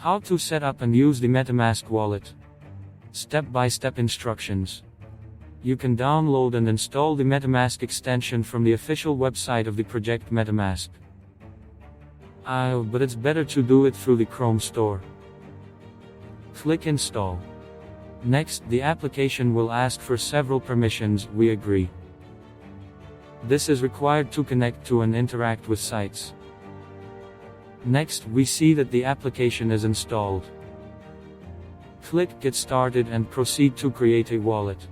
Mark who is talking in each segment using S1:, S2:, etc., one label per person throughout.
S1: How to set up and use the MetaMask wallet. Step-by-step instructions. You can download and install the MetaMask extension from the official website of the project MetaMask. But it's better to do it through the Chrome store. Click Install. Next, the application will ask for several permissions. We agree. This is required to connect to and interact with sites. Next, we see that the application is installed. Click Get Started and proceed to create a wallet.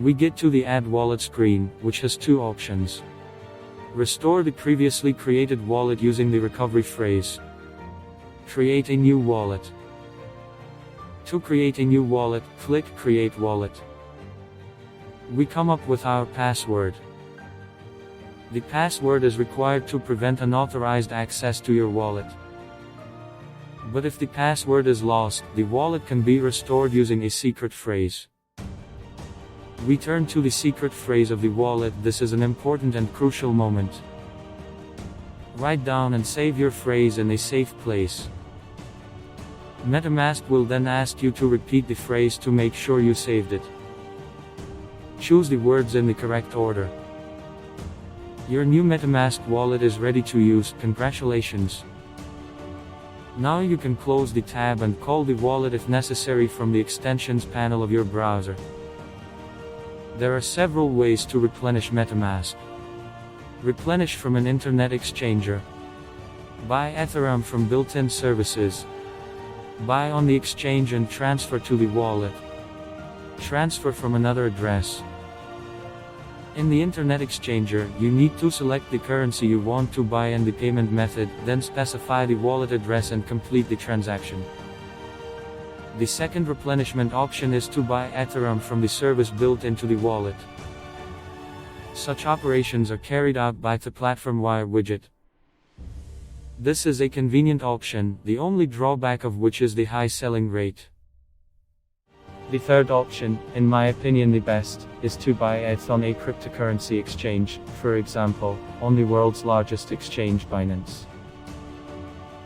S1: We get to the Add Wallet screen, which has two options. Restore the previously created wallet using the recovery phrase. Create a new wallet. To create a new wallet, click Create Wallet. We come up with our password. The password is required to prevent unauthorized access to your wallet. But if the password is lost, the wallet can be restored using a secret phrase. We turn to the secret phrase of the wallet. This is an important and crucial moment. Write down and save your phrase in a safe place. MetaMask will then ask you to repeat the phrase to make sure you saved it. Choose the words in the correct order. Your new MetaMask wallet is ready to use. Congratulations! Now you can close the tab and call the wallet if necessary from the extensions panel of your browser. There are several ways to replenish MetaMask. Replenish from an internet exchanger. Buy Ethereum from built-in services. Buy on the exchange and transfer to the wallet. Transfer from another address. In the internet exchanger, you need to select the currency you want to buy and the payment method, then specify the wallet address and complete the transaction. The second replenishment option is to buy Ethereum from the service built into the wallet. Such operations are carried out by the platform wire widget. This is a convenient option, the only drawback of which is the high selling rate. The third option, in my opinion the best, is to buy ETH on a cryptocurrency exchange, for example, on the world's largest exchange Binance.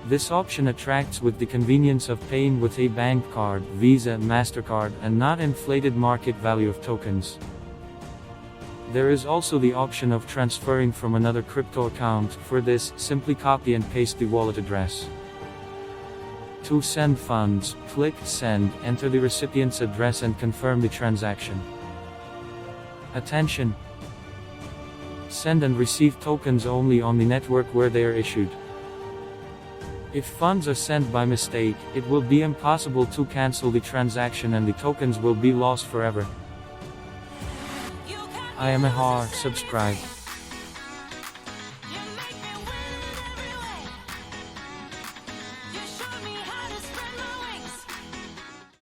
S1: This option attracts with the convenience of paying with a bank card, Visa, MasterCard, and not inflated market value of tokens. There is also the option of transferring from another crypto account. For this, simply copy and paste the wallet address. To send funds, click Send, enter the recipient's address and confirm the transaction. Attention! Send and receive tokens only on the network where they are issued. If funds are sent by mistake, it will be impossible to cancel the transaction and the tokens will be lost forever. I am a subscribe.